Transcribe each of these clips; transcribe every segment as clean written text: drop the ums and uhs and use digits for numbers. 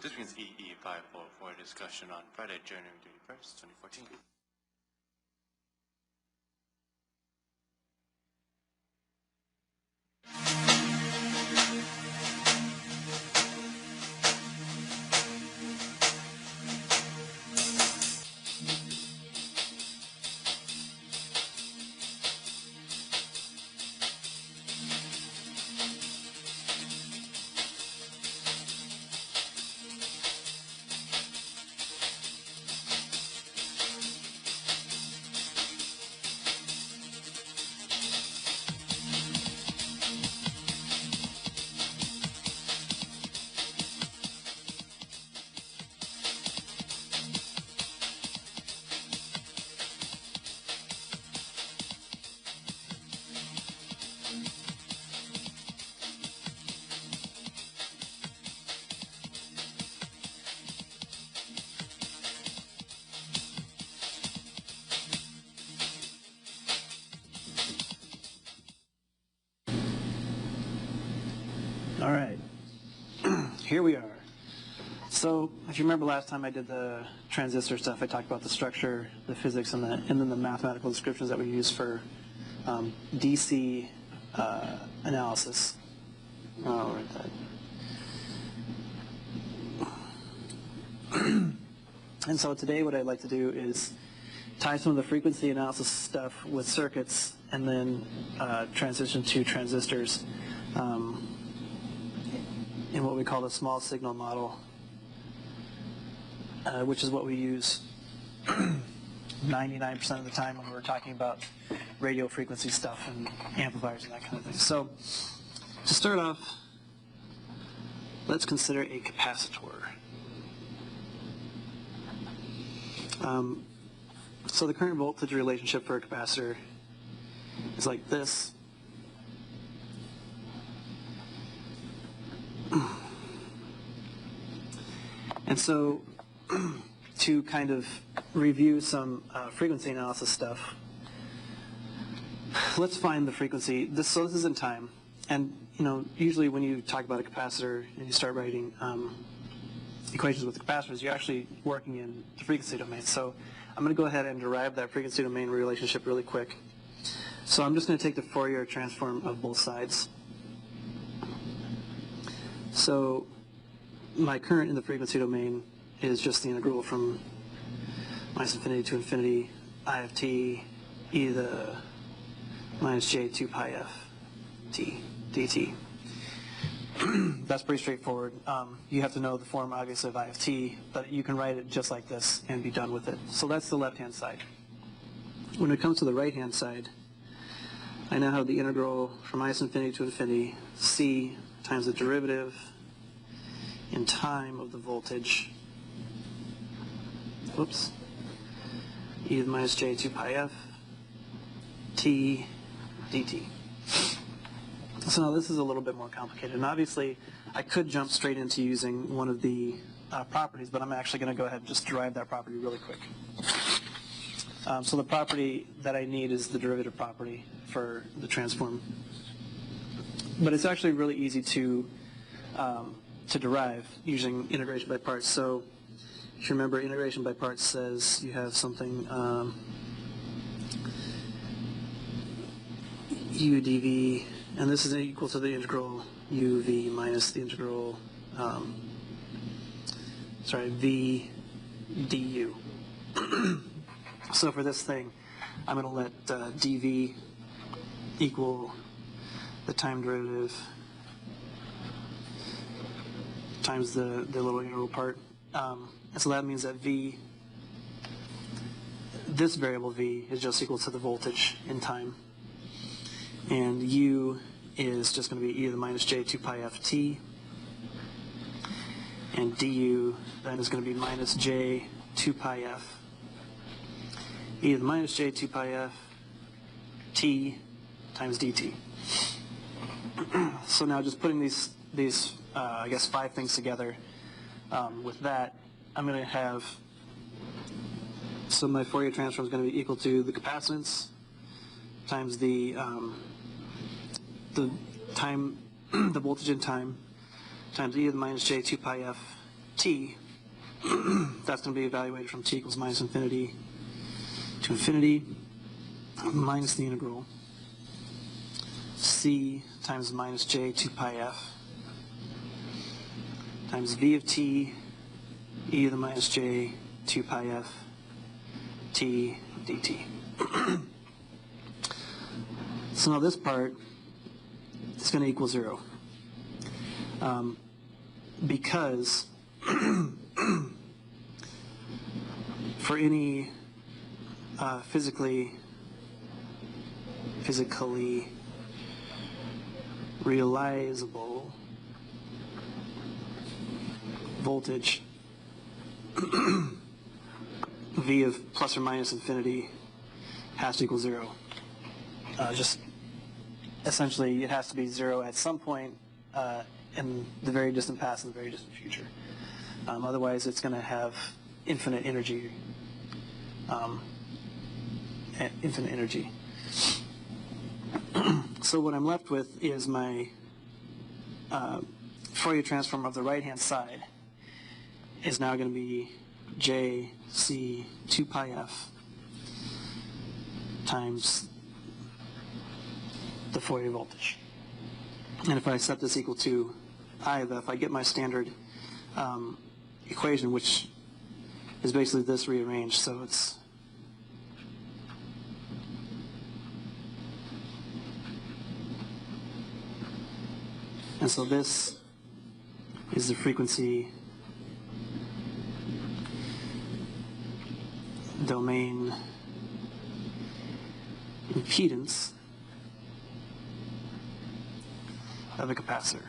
This means EE544 discussion on Friday, January 31st, 2014. All right, here we are. So if you remember last time I did the transistor stuff, I talked about the structure, the physics, and then the mathematical descriptions that we use for DC analysis. Oh, right. And so today what I'd like to do is tie some of the frequency analysis stuff with circuits and then transition to transistors in what we call the small signal model, which is what we use 99% of the time when we're talking about radio frequency stuff and amplifiers and that kind of thing. So to start off, let's consider a capacitor. So the current voltage relationship for a capacitor is like this. And so to kind of review some frequency analysis stuff, let's find the frequency. So this is in time. And usually when you talk about a capacitor and you start writing equations with the capacitors, you're actually working in the frequency domain. So I'm going to go ahead and derive that frequency domain relationship really quick. So I'm just going to take the Fourier transform of both sides. So my current in the frequency domain is just the integral from minus infinity to infinity I of t e to the minus j 2 pi f t dt. That's pretty straightforward. You have to know the form, obviously, of I of t, but you can write it just like this and be done with it. So that's the left-hand side. When it comes to the right-hand side, I now have the integral from minus infinity to infinity c times the derivative in time of the voltage, whoops, e to the minus j 2 pi f t dt. So now this is a little bit more complicated, and obviously I could jump straight into using one of the properties, but I'm actually going to go ahead and just derive that property really quick. So the property that I need is the derivative property for the transform. But it's actually really easy to derive using integration by parts. So if you remember, integration by parts says you have something u dv, and this is equal to the integral uv minus the integral, v du. So for this thing, I'm going to let dv equal the time derivative times the little integral part. And so that means that this variable v, is just equal to the voltage in time. And u is just going to be e to the minus j 2 pi f t. And du then is going to be minus j 2 pi f e to the minus j 2 pi f t times dt. So now just putting these I guess 5 things together, with that, I'm going to have, so my Fourier transform is going to be equal to the capacitance times the time, the voltage in time, times e to the minus j 2 pi f t, that's going to be evaluated from t equals minus infinity to infinity minus the integral c times minus j 2 pi f times v of t e to the minus j 2 pi f t dt. So now this part is going to equal 0 because for any physically realizable voltage v of plus or minus infinity has to equal 0. Just essentially it has to be 0 at some point in the very distant past and the very distant future. Otherwise it's going to have infinite energy. So what I'm left with is my Fourier transform of the right-hand side is now going to be j c 2 pi f times the Fourier voltage. And if I set this equal to I of f, I get my standard equation, which is basically this rearranged. So it's and so this is the frequency domain impedance of a capacitor.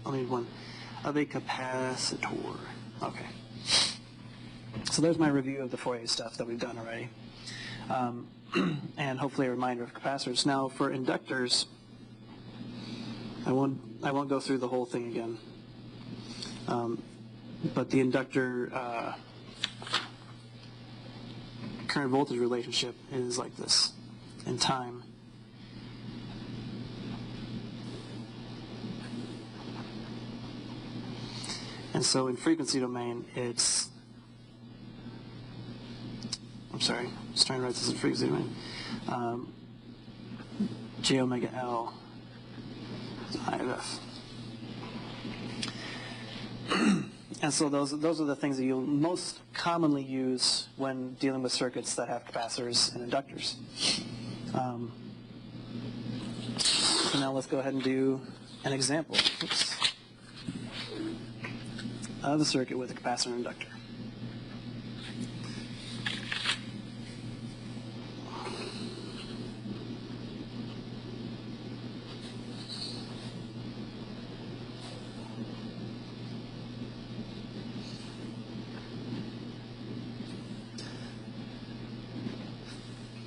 I'll need one. Of a capacitor. Okay. So there's my review of the Fourier stuff that we've done already. And hopefully a reminder of capacitors. Now for inductors, I won't go through the whole thing again. But the inductor current voltage relationship is like this in time. And so in frequency domain, it's, I'm sorry, just trying to write this in frequency domain, j omega L is I of f. And so those are the things that you'll most commonly use when dealing with circuits that have capacitors and inductors. So now let's go ahead and do an example. Oops. Of a circuit with a capacitor and inductor.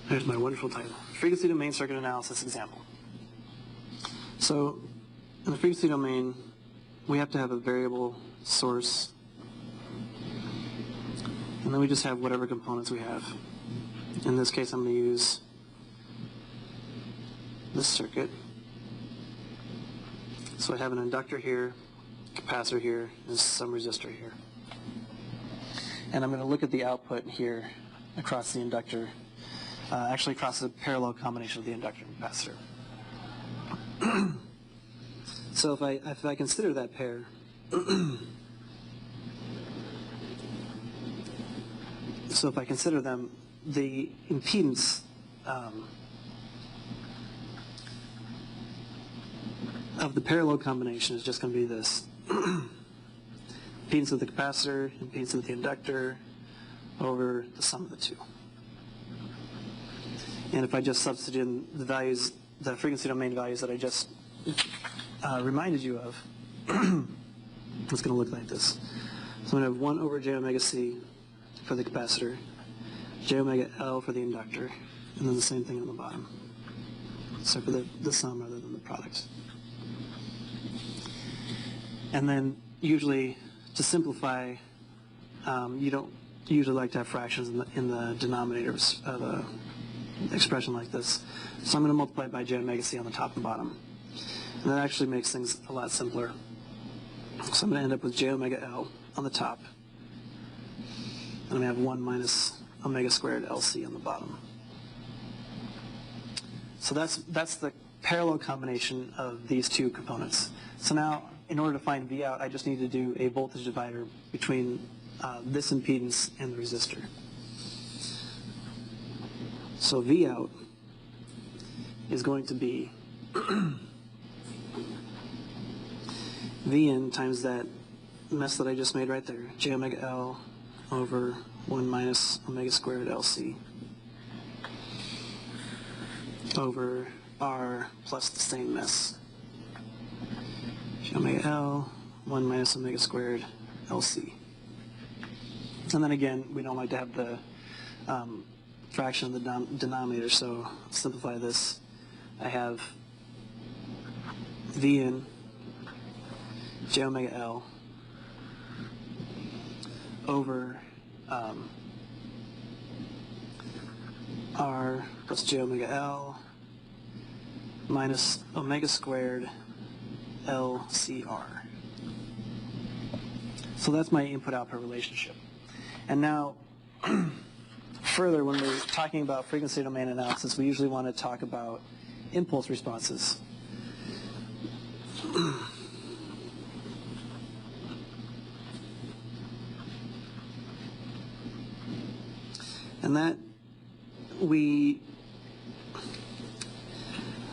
There's my wonderful title. Frequency domain circuit analysis example. So in the frequency domain, we have to have a variable source, and then we just have whatever components we have. In this case, I'm going to use this circuit. So I have an inductor here, capacitor here, and some resistor here. And I'm going to look at the output here across the inductor, actually across the parallel combination of the inductor and capacitor. So if I consider that pair, so if I consider them, the impedance of the parallel combination is just going to be this. Impedance of the capacitor, impedance of the inductor, over the sum of the two. And if I just substitute in the values, the frequency domain values that I just reminded you of, it's going to look like this. So I'm going to have 1 over j omega c for the capacitor, j omega L for the inductor, and then the same thing on the bottom. So for the sum rather than the product. And then usually, to simplify, you don't usually like to have fractions in the denominator of an expression like this. So I'm going to multiply it by j omega c on the top and bottom. And that actually makes things a lot simpler. So I'm going to end up with j omega L on the top. And I'm going to have 1 minus omega squared LC on the bottom. So that's the parallel combination of these two components. So now, in order to find V out, I just need to do a voltage divider between this impedance and the resistor. So V out is going to be V in times that mess that I just made right there, j omega L over 1 minus omega squared LC over R plus the same mess, j omega L 1 minus omega squared LC. And then again, we don't like to have the fraction of the denominator, so let's simplify this. I have V in j omega L over R plus j omega L minus omega squared LCR. So that's my input-output relationship. And now, further, when we're talking about frequency domain analysis, we usually want to talk about impulse responses. And that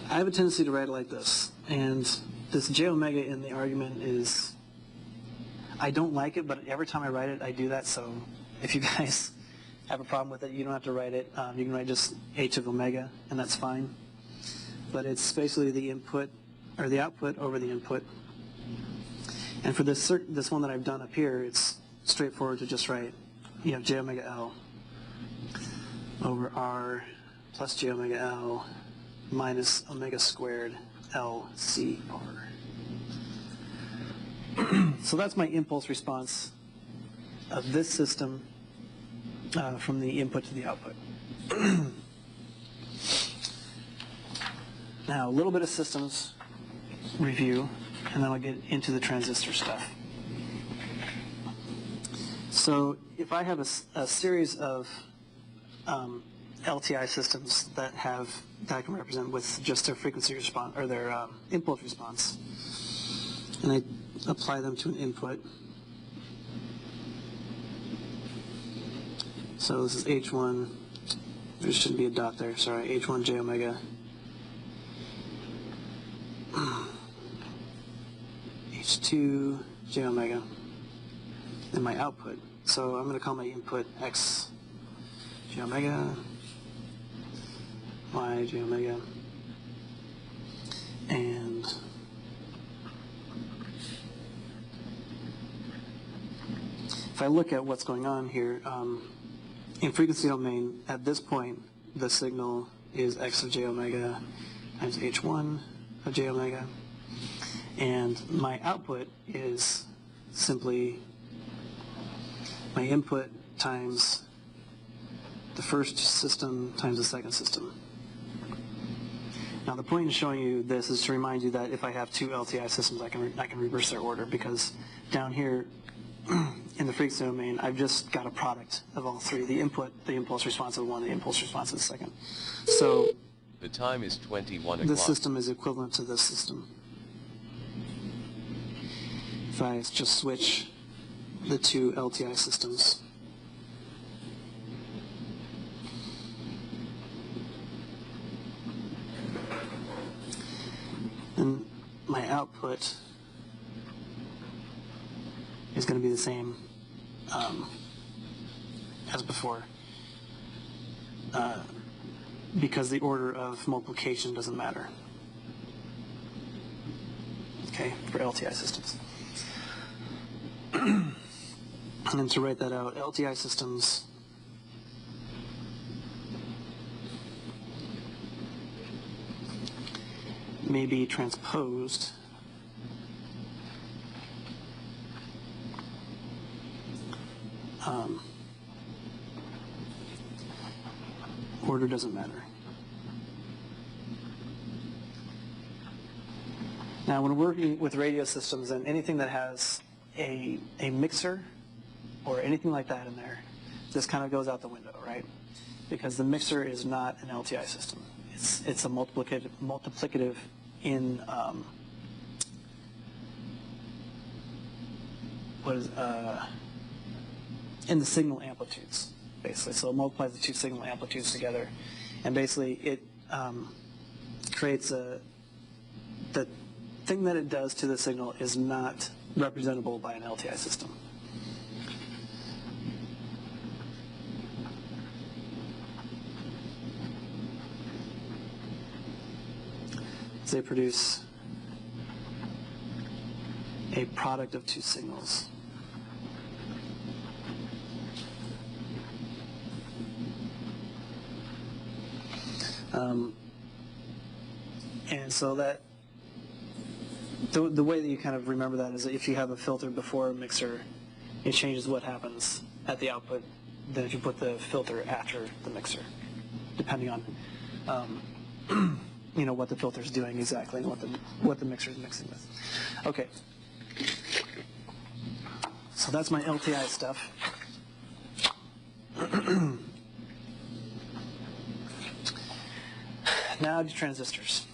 I have a tendency to write it like this, and this j omega in the argument is, I don't like it, but every time I write it, I do that, so if you guys have a problem with it, you don't have to write it. You can write just h of omega, and that's fine. But it's basically the input, or the output over the input. And for this one that I've done up here, it's straightforward to just write, you have j omega L over R plus j omega L minus omega squared LCR. So that's my impulse response of this system from the input to the output. Now, a little bit of systems review, and then I'll get into the transistor stuff. So if I have a series of LTI systems that I can represent with just their frequency response, or their impulse response, and I apply them to an input. So this is H1, there shouldn't be a dot there, sorry, H1 j omega, H2 j omega, and my output. So I'm going to call my input X j omega, Y j omega, and if I look at what's going on here, in frequency domain, at this point, the signal is X of j omega times H1 of j omega, and my output is simply my input times the first system times the second system. Now the point in showing you this is to remind you that if I have two LTI systems, I can reverse their order, because down here in the frequency domain, I've just got a product of all three: the input, the impulse response of one, the impulse response of the second. So the time is 21 o'clock. This system is equivalent to this system. If I just switch the two LTI systems, and my output is going to be the same as before, because the order of multiplication doesn't matter, okay, for LTI systems. And then to write that out, LTI systems may be transposed order doesn't matter. Now, when we're working with radio systems and anything that has a mixer or anything like that in there, this kind of goes out the window, right? Because the mixer is not an LTI system. It's a multiplicative in in the signal amplitudes, basically. So it multiplies the two signal amplitudes together, and basically it creates the thing that it does to the signal is not representable by an LTI system. They produce a product of two signals. And so that the way that you kind of remember that is that if you have a filter before a mixer, it changes what happens at the output than if you put the filter after the mixer, depending on you know, what the filter is doing exactly and what the mixer is mixing with. Okay. So that's my LTI stuff. Now to transistors.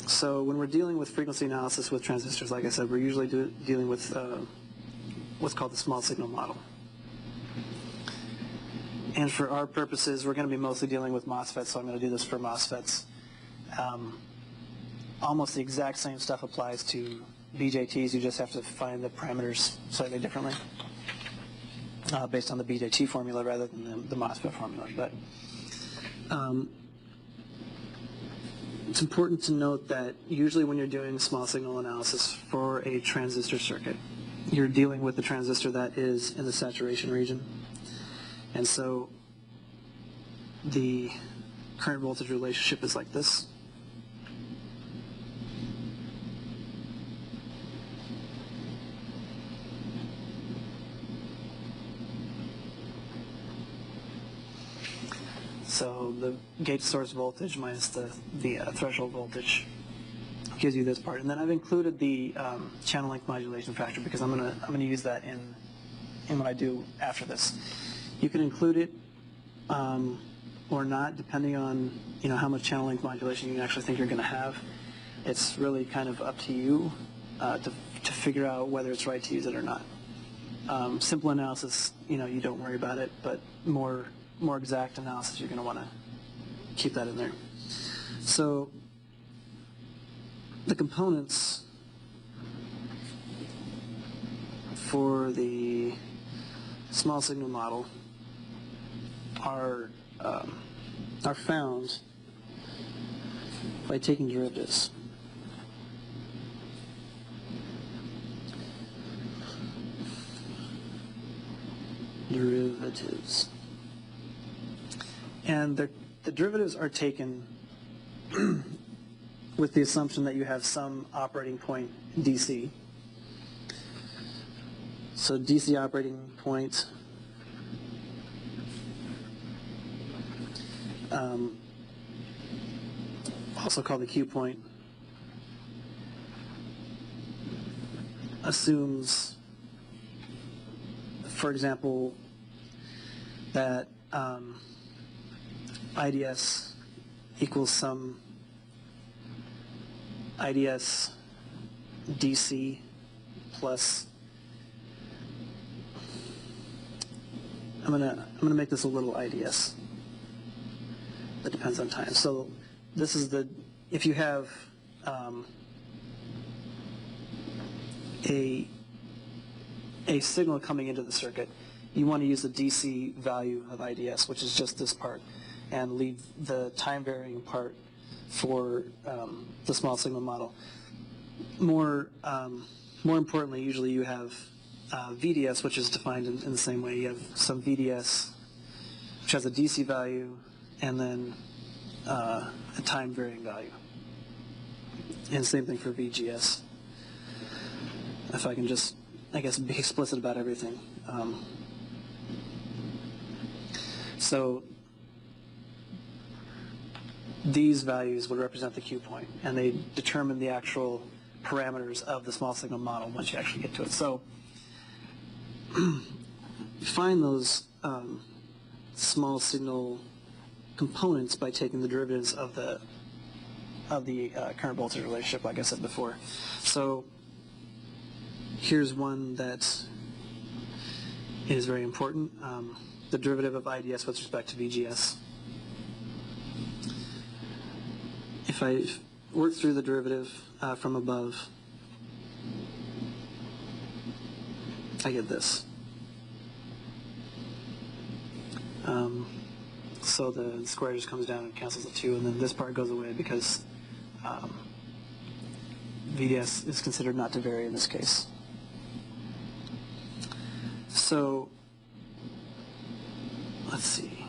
So when we're dealing with frequency analysis with transistors, like I said, we're usually dealing with what's called the small signal model. And for our purposes, we're going to be mostly dealing with MOSFETs, so I'm going to do this for MOSFETs. Almost the exact same stuff applies to BJTs. You just have to find the parameters slightly differently based on the BJT formula rather than the MOSFET formula. But it's important to note that usually when you're doing small signal analysis for a transistor circuit, you're dealing with the transistor that is in the saturation region. And so the current voltage relationship is like this. So the gate source voltage minus the threshold voltage gives you this part. And then I've included the channel length modulation factor because I'm gonna use that in what I do after this. You can include it or not, depending on how much channel length modulation you actually think you're going to have. It's really kind of up to you to figure out whether it's right to use it or not. Simple analysis, you don't worry about it, but more exact analysis, you're going to want to keep that in there. So the components for the small signal model are found by taking derivatives. And the derivatives are taken with the assumption that you have some operating point DC. So DC operating point also called the Q point, assumes, for example, that IDS equals some IDS DC plus, I'm gonna make this a little IDS that depends on time. So this is if you have a signal coming into the circuit, you want to use the DC value of IDS, which is just this part, and leave the time varying part for the small signal model. More importantly, usually you have VDS, which is defined in the same way. You have some VDS, which has a DC value, and then a time varying value. And same thing for VGS. If I can just, I guess, be explicit about everything. So these values would represent the Q point, and they determine the actual parameters of the small signal model once you actually get to it. So find those small signal components by taking the derivatives of the current voltage relationship, like I said before. So here's one that is very important, the derivative of IDS with respect to VGS. If I work through the derivative from above, I get this. So the square just comes down and cancels the 2, and then this part goes away because VDS is considered not to vary in this case. So let's see.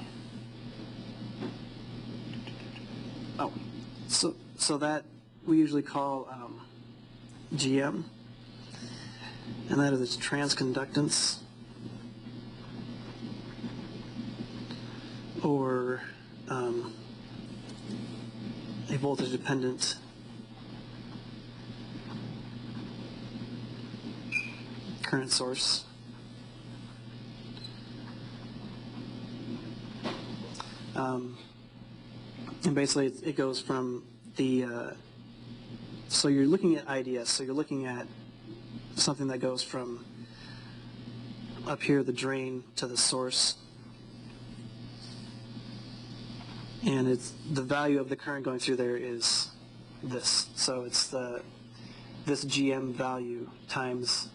Oh, so that we usually call GM, and that is its transconductance, or a voltage-dependent current source. And basically it goes from the, so you're looking at IDS, so you're looking at something that goes from up here, the drain, to the source. And it's the value of the current going through there is this. So it's this GM value times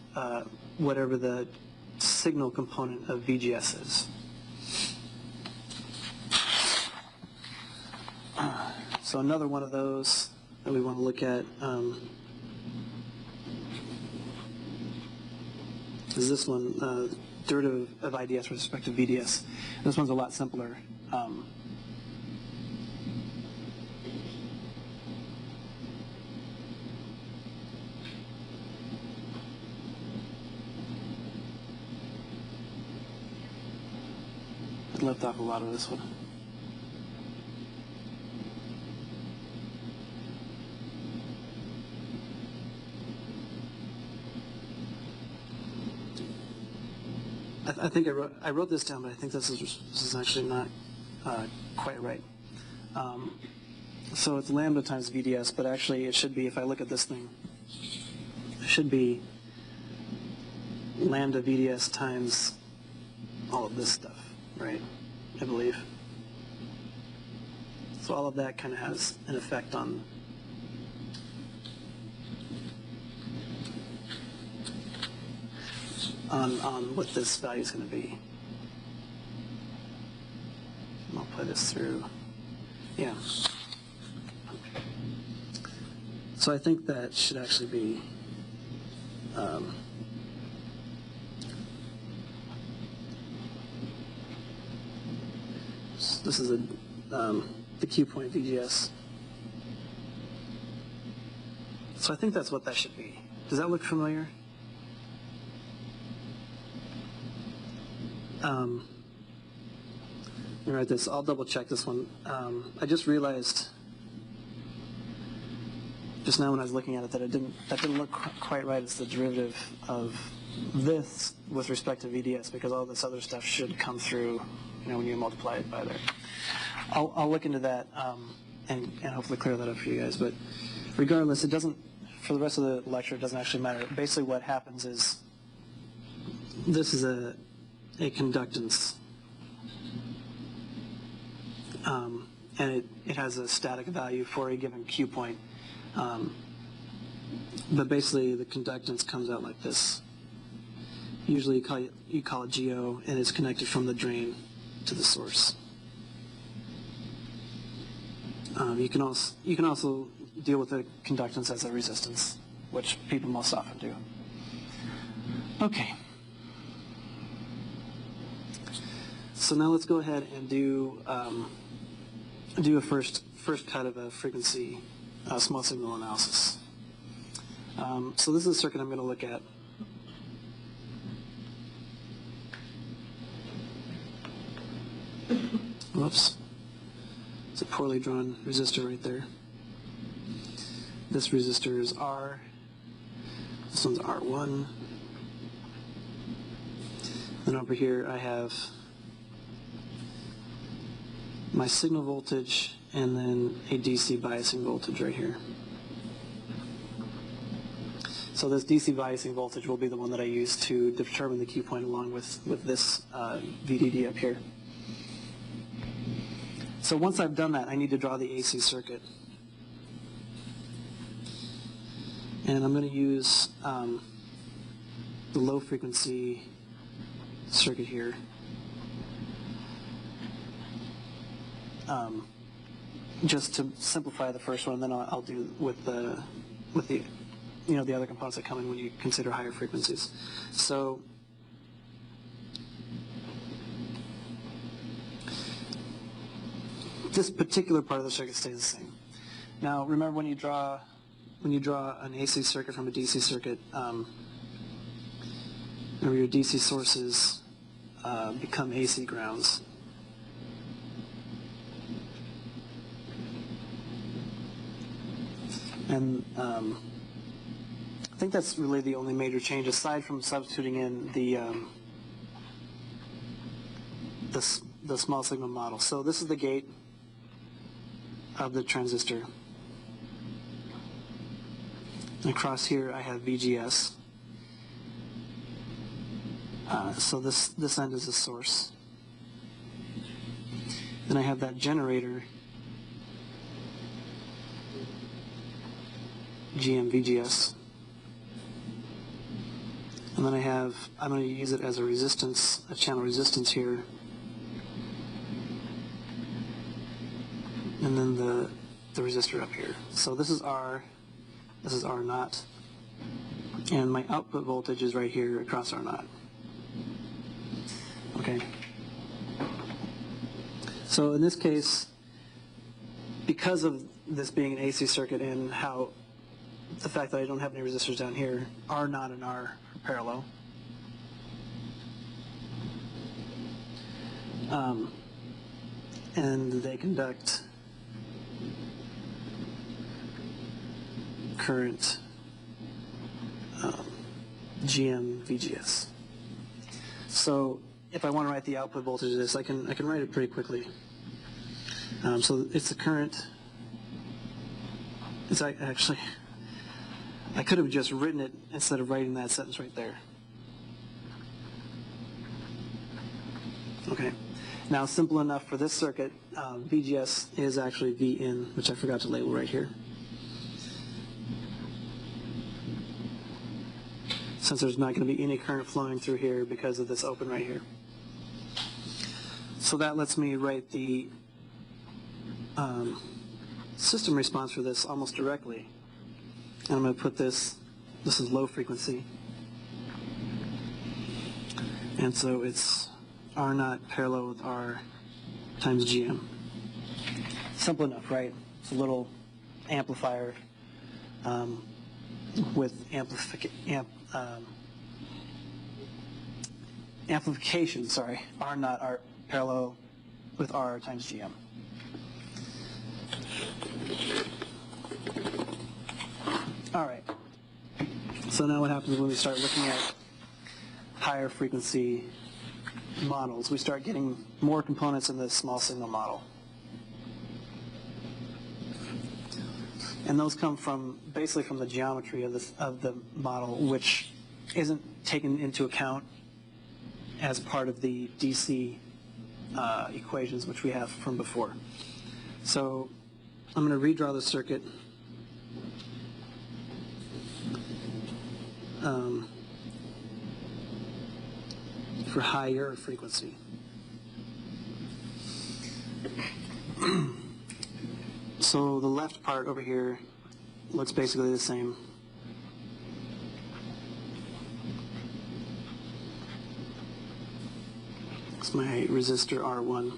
whatever the signal component of VGS is. So another one of those that we want to look at is this one, derivative of IDS with respect to VDS. This one's a lot simpler. I left off a lot of this one. I think I wrote this down, but I think this is actually not quite right. So it's lambda times VDS, but actually it should be, if I look at this thing, it should be lambda VDS times all of this stuff, right? I believe. So all of that kind of has an effect on what this value is going to be. I'll play this through. Yeah. So I think that should actually be so this is the Q point VGS. So I think that's what that should be. Does that look familiar? Let me write this. I'll double check this one. I just realized just now when I was looking at it that that didn't look quite right. It's the derivative of this with respect to VDS, because all this other stuff should come through, when you multiply it by there. I'll look into that and hopefully clear that up for you guys. But regardless, it doesn't. For the rest of the lecture, it doesn't actually matter. Basically, what happens is this is a conductance, and it has a static value for a given Q point. But basically, the conductance comes out like this. Usually, you call it GO, and it's connected from the drain to the source. You can also deal with the conductance as a resistance, which people most often do. Okay. So now let's go ahead and do a first cut of a frequency small signal analysis. So this is a circuit I'm going to look at. whoops, it's a poorly drawn resistor right there. This resistor is R, this one's R1. Then over here I have my signal voltage and then a DC biasing voltage right here. So this DC biasing voltage will be the one that I use to determine the Q point along with this VDD up here. So once I've done that, I need to draw the AC circuit. And I'm going to use the low frequency circuit here. Just to simplify the first one, then I'll do with the the other components that come in when you consider higher frequencies. So this particular part of the circuit stays the same. Now remember, when you draw an AC circuit from a DC circuit, remember your DC sources become AC grounds. And I think that's really the only major change, aside from substituting in the small signal model. So this is the gate of the transistor. And across here I have VGS. So this end is the source. Then I have that generator, GM VGS. And then I'm going to use it as a resistance, a channel resistance here. And then the resistor up here. So this is R, this is R naught. And my output voltage is right here across R naught. Okay. So in this case, because of this being an AC circuit and the fact that I don't have any resistors down here, R naught and R are parallel. And they conduct current GM VGS. So if I want to write the output voltage of this, I can write it pretty quickly. So it's the current. It's actually, I could have just written it instead of writing that sentence right there. Okay. Now, simple enough for this circuit, VGS is actually Vin, which I forgot to label right here. Since there's not going to be any current flowing through here because of this open right here. So that lets me write the system response for this almost directly. And I'm going to put this is low frequency. And so it's R naught parallel with R times GM. Simple enough, right? It's a little amplifier with amplification, sorry. R naught R parallel with R times GM. All right. So now what happens when we start looking at higher frequency models? We start getting more components in the small signal model. And those come from basically from the geometry of the model, which isn't taken into account as part of the DC equations which we have from before. So I'm going to redraw the circuit. For higher frequency. So the left part over here looks basically the same. It's my resistor R1.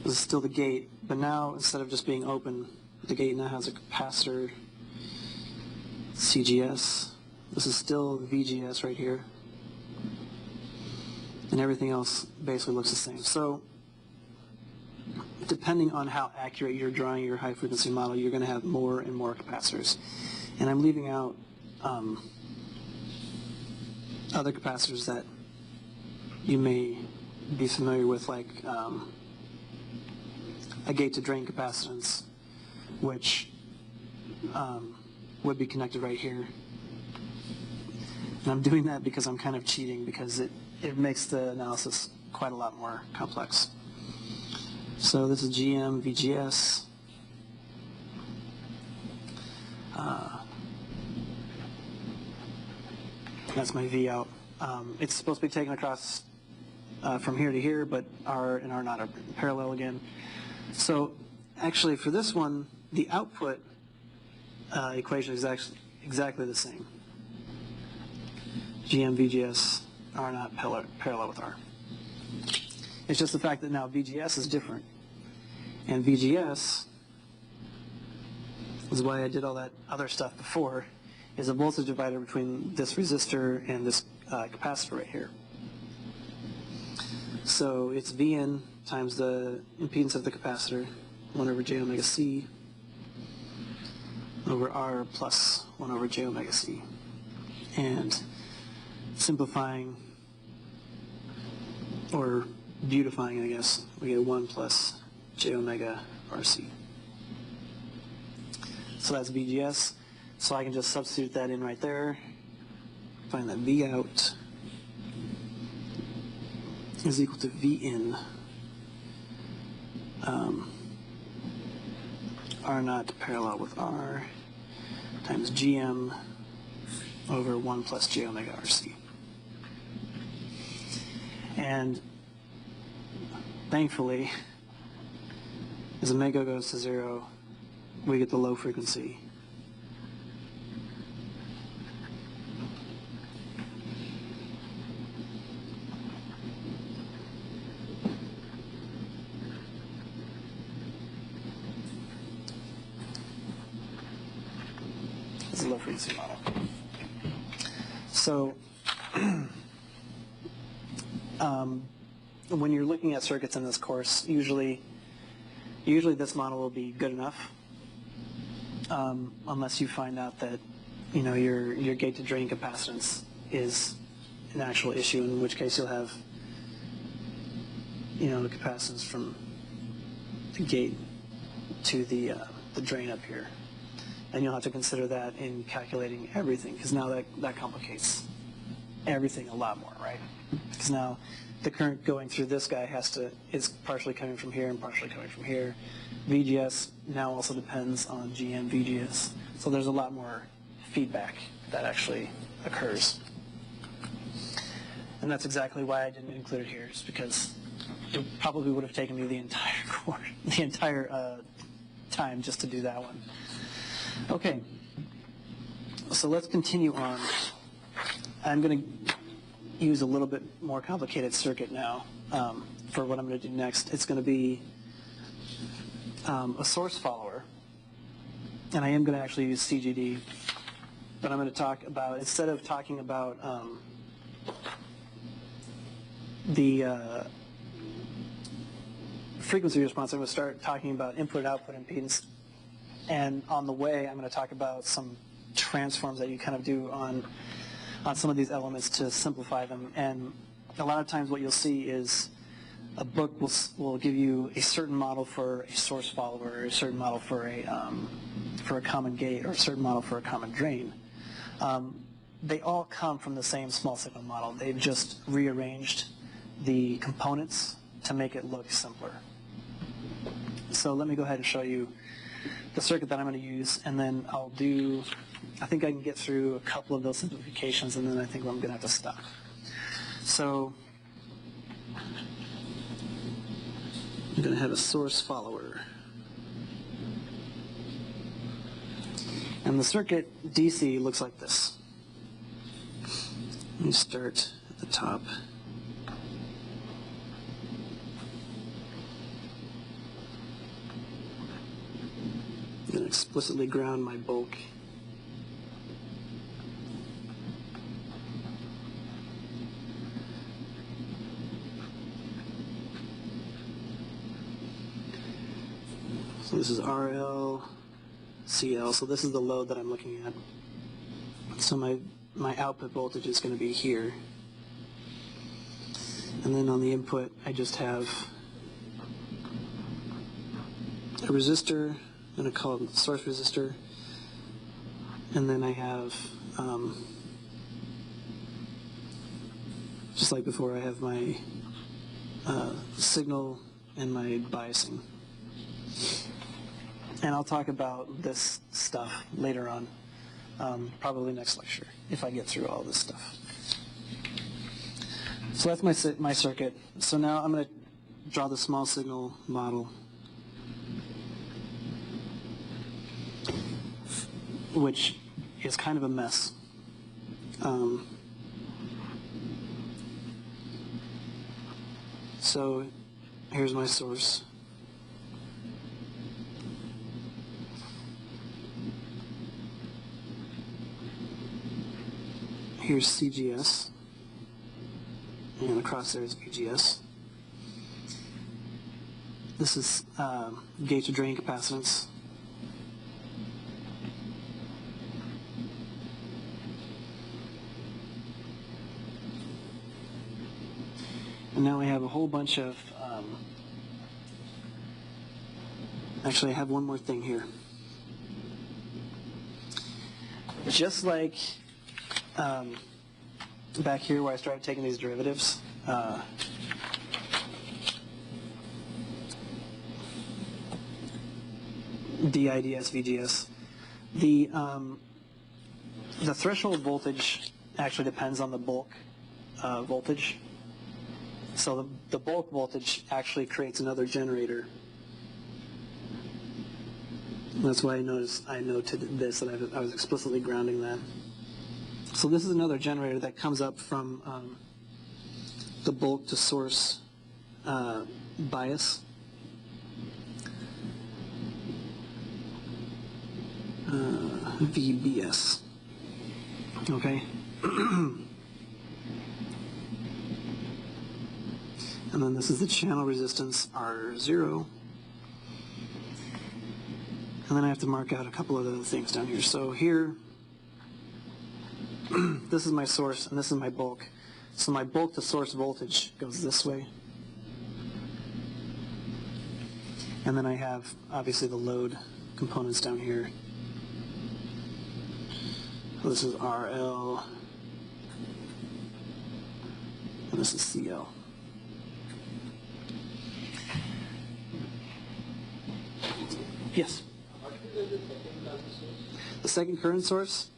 This is still the gate, but now instead of just being open, the gate now has a capacitor, CGS. This is still VGS right here. And everything else basically looks the same. So depending on how accurate you're drawing your high frequency model, you're going to have more and more capacitors. And I'm leaving out other capacitors that you may be familiar with, like a gate to drain capacitance, which would be connected right here. And I'm doing that because I'm kind of cheating, because it makes the analysis quite a lot more complex. So this is GM VGS. That's my V out. It's supposed to be taken across from here to here, but R and R not are parallel again. So actually for this one, the output equation is actually exactly the same. GM VGS R not parallel with R. It's just the fact that now VGS is different. And VGS is why I did all that other stuff before, is a voltage divider between this resistor and this capacitor right here. So it's Vn times the impedance of the capacitor, 1 over j omega c, over R plus 1 over j omega c. And simplifying, or beautifying, I guess, we get 1 plus j omega RC. So that's VGS. So I can just substitute that in right there, find that V out is equal to V in R naught parallel with R times GM over 1 plus j omega RC. And thankfully, as omega goes to 0, we get the low frequency. It's a low frequency model. So when you're looking at circuits in this course, usually this model will be good enough, unless you find out that your gate to drain capacitance is an actual issue, in which case you'll have the capacitance from the gate to the drain up here, and you'll have to consider that in calculating everything, because now that complicates everything a lot more, right? Because now the current going through this guy is partially coming from here and partially coming from here. VGS now also depends on GM VGS. So there's a lot more feedback that actually occurs. And that's exactly why I didn't include it here, is because it probably would have taken me the entire course, the entire time just to do that one. Okay, so let's continue on. I'm going to use a little bit more complicated circuit now for what I'm going to do next. It's going to be a source follower, and I am going to actually use CGD, but I'm going to talk about, instead of talking about the frequency response, I'm going to start talking about input-output impedance, and on the way I'm going to talk about some transforms that you kind of do on some of these elements to simplify them. And a lot of times what you'll see is a book will give you a certain model for a source follower, or a certain model for a common gate, or a certain model for a common drain. They all come from the same small signal model. They've just rearranged the components to make it look simpler. So let me go ahead and show you the circuit that I'm going to use, and then I think I can get through a couple of those simplifications, and then I think I'm going to have to stop. So I'm going to have a source follower. And the circuit DC looks like this. Let me start at the top. I'm going to explicitly ground my bulk. So this is RL, CL, so this is the load that I'm looking at. So my output voltage is going to be here. And then on the input, I just have a resistor, I'm going to call it the source resistor, and then I have, just like before, I have my signal and my biasing. And I'll talk about this stuff later on, probably next lecture, if I get through all this stuff. So that's my circuit. So now I'm going to draw the small signal model, which is kind of a mess. So here's my source. Here's CGS, and across there is VGS. This is gate to drain capacitance. And now we have a whole bunch of, actually I have one more thing here. Just like back here where I started taking these derivatives, DIDS, VGS, the threshold voltage actually depends on the bulk voltage. So the bulk voltage actually creates another generator. That's why I noted this, that I was explicitly grounding that. So this is another generator that comes up from the bulk to source bias. VBS. Okay. And then this is the channel resistance, R0. And then I have to mark out a couple of other things down here. So here, this is my source and this is my bulk. So my bulk to source voltage goes this way. And then I have, obviously, the load components down here. So this is RL, and this is CL. Yes? The second current source?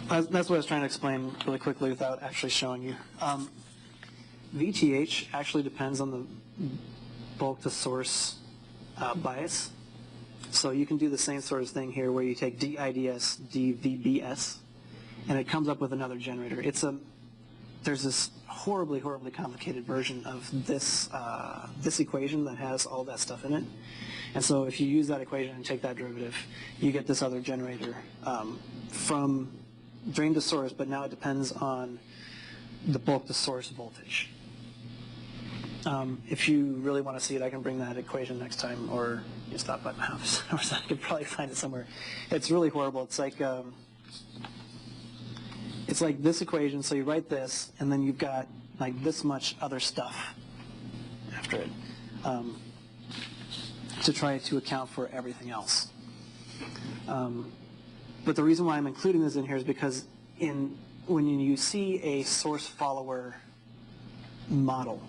That's what I was trying to explain really quickly without actually showing you. VTH actually depends on the bulk to source bias. So you can do the same sort of thing here where you take DIDS, DVBS, and it comes up with another generator. There's this horribly, horribly complicated version of this equation that has all that stuff in it. And so if you use that equation and take that derivative, you get this other generator from drain to source, but now it depends on the bulk to source voltage. If you really want to see it, I can bring that equation next time, or you stop by my house, or I could probably find it somewhere. It's really horrible. It's like this equation, so you write this, and then you've got like this much other stuff after it to try to account for everything else. But the reason why I'm including this in here is because when you see a source follower model,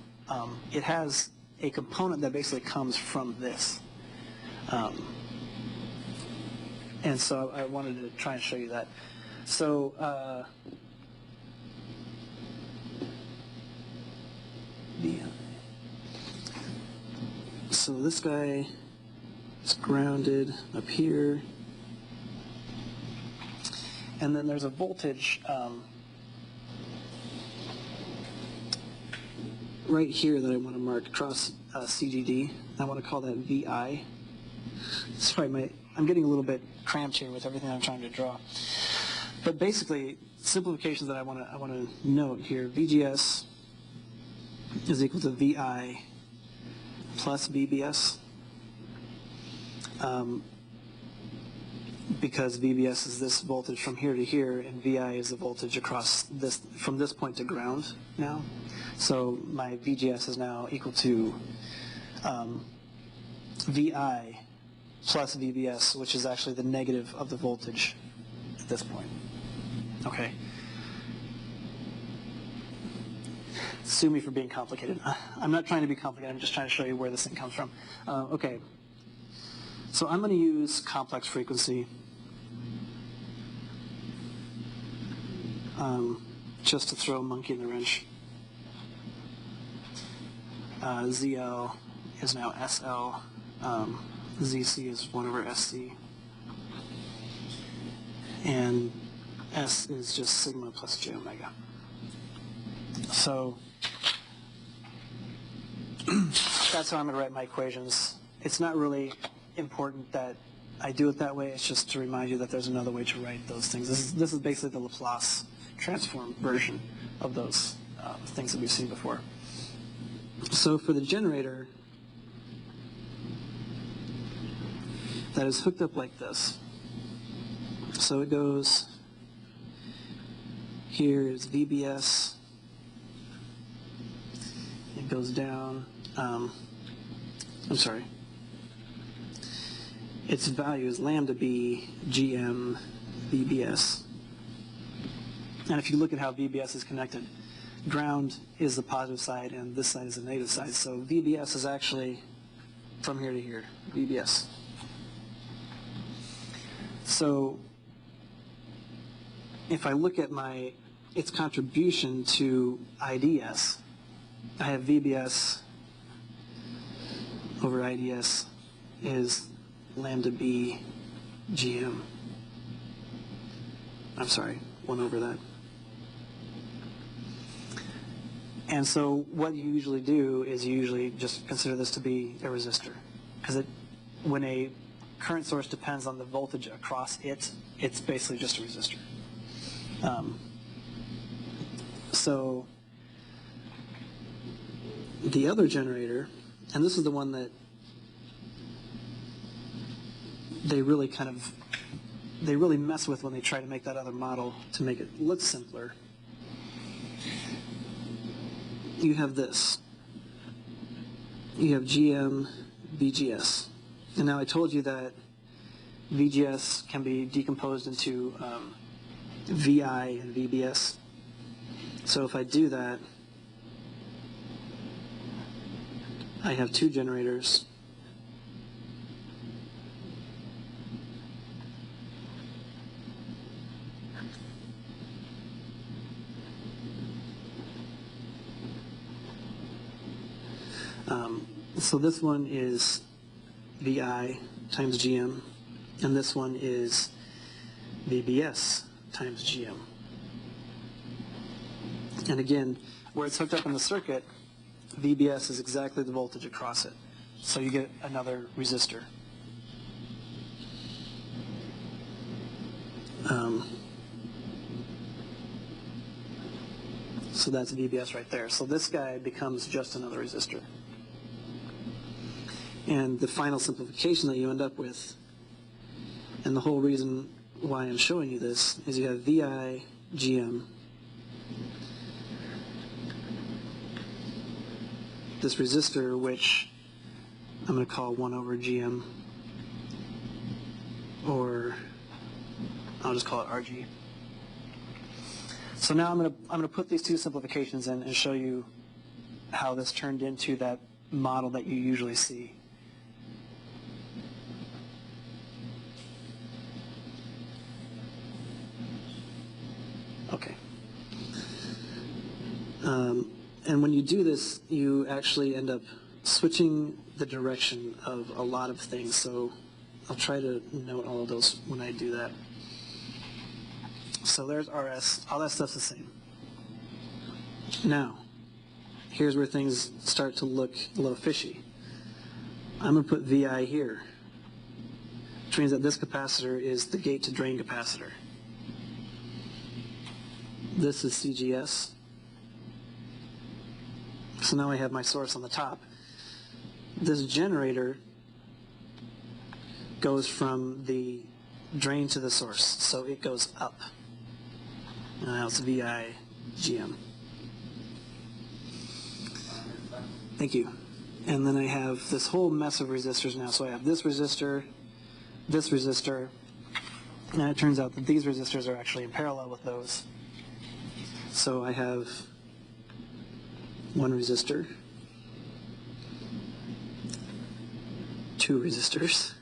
it has a component that basically comes from this. And so I wanted to try and show you that. So so this guy is grounded up here. And then there's a voltage right here that I want to mark across CGD. I want to call that VI. Sorry, I'm getting a little bit cramped here with everything I'm trying to draw. But basically, simplifications that I want to note here: VGS is equal to VI plus VBS, because VBS is this voltage from here to here, and VI is the voltage across this, from this point to ground now. So my VGS is now equal to VI plus VBS, which is actually the negative of the voltage at this point. Okay. Sue me for being complicated. I'm not trying to be complicated, I'm just trying to show you where this thing comes from. Okay. So I'm going to use complex frequency just to throw a monkey in the wrench. ZL is now SL. ZC is 1 over SC. And S is just sigma plus j omega. So that's how I'm going to write my equations. It's not really important that I do it that way. It's just to remind you that there's another way to write those things. This is basically the Laplace Transform version of those things that we've seen before. So for the generator that is hooked up like this, so it goes, here is VBS, it goes down, I'm sorry, its value is lambda B, GM, VBS. And if you look at how VBS is connected, ground is the positive side and this side is the negative side. So VBS is actually from here to here, VBS. So if I look at its contribution to IDS, I have VBS over IDS is lambda B GM. I'm sorry, 1 over that. And so what you usually do is you usually just consider this to be a resistor. Because when a current source depends on the voltage across it, it's basically just a resistor. So the other generator, and this is the one that they really mess with when they try to make that other model to make it look simpler. You have this. You have GM, VGS. And now I told you that VGS can be decomposed into VI and VBS. So if I do that, I have two generators. So this one is VI times GM, and this one is VBS times GM. And again, where it's hooked up in the circuit, VBS is exactly the voltage across it. So you get another resistor. So that's VBS right there. So this guy becomes just another resistor. And the final simplification that you end up with, and the whole reason why I'm showing you this, is you have VI, GM, this resistor, which I'm going to call 1 over GM, or I'll just call it RG. So now I'm going to put these two simplifications in and show you how this turned into that model that you usually see. Okay. And when you do this, you actually end up switching the direction of a lot of things. So I'll try to note all of those when I do that. So there's RS. All that stuff's the same. Now, here's where things start to look a little fishy. I'm going to put VI here, which means that this capacitor is the gate to drain capacitor. This is CGS. So now I have my source on the top. this generator goes from the drain to the source, so it goes up. Now it's VI GM. Thank you. And then I have this whole mess of resistors now. So I have this resistor, and it turns out that these resistors are actually in parallel with those. So I have one resistor, two resistors,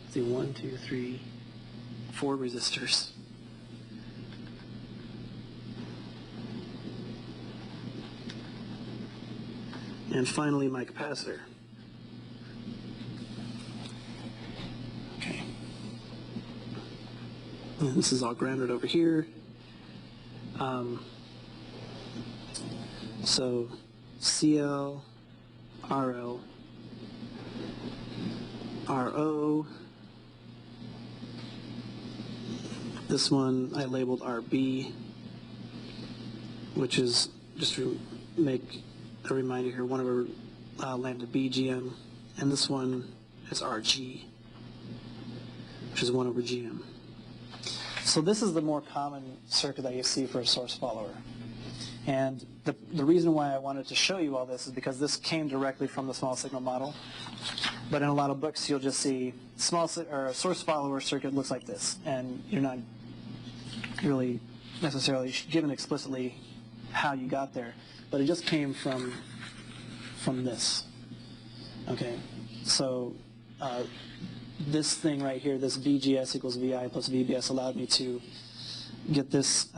let's see, 1, 2, 3, 4 resistors. And finally, my capacitor. Okay. And this is all grounded over here. So CL, RL, RO. This one I labeled RB, which is, just to make a reminder here, 1 over lambda BGM, and this one is RG, which is 1 over GM. So this is the more common circuit that you see for a source follower. And the reason why I wanted to show you all this is because this came directly from the small signal model. But in a lot of books, you'll just see a source follower circuit looks like this, and you're not really necessarily given explicitly how you got there. But it just came from this. Okay, so this thing right here, this VGS equals VI plus VBS, allowed me to get this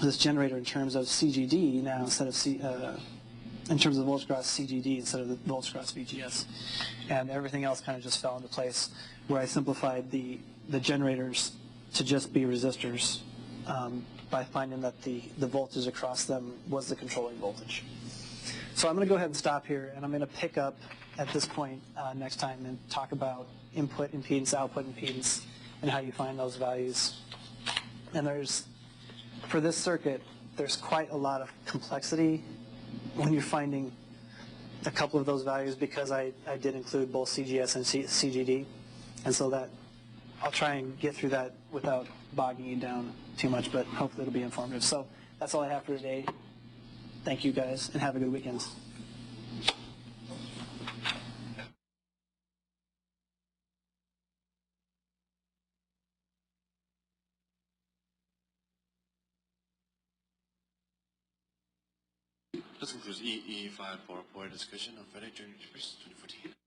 this generator in terms of CGD now instead of in terms of voltage cross CGD instead of the voltage cross VGS, and everything else kind of just fell into place where I simplified the generators to just be resistors by finding that the voltage across them was the controlling voltage. So I'm going to go ahead and stop here, and I'm going to pick up at this point next time and talk about input impedance, output impedance, and how you find those values. And for this circuit, there's quite a lot of complexity when you're finding a couple of those values, because I did include both CGS and CGD, and so that I'll try and get through that without bogging you down too much, but hopefully it'll be informative. So that's all I have for today. Thank you guys, and have a good weekend. This concludes EE5 PowerPoint discussion on Friday, June 21st, 2014.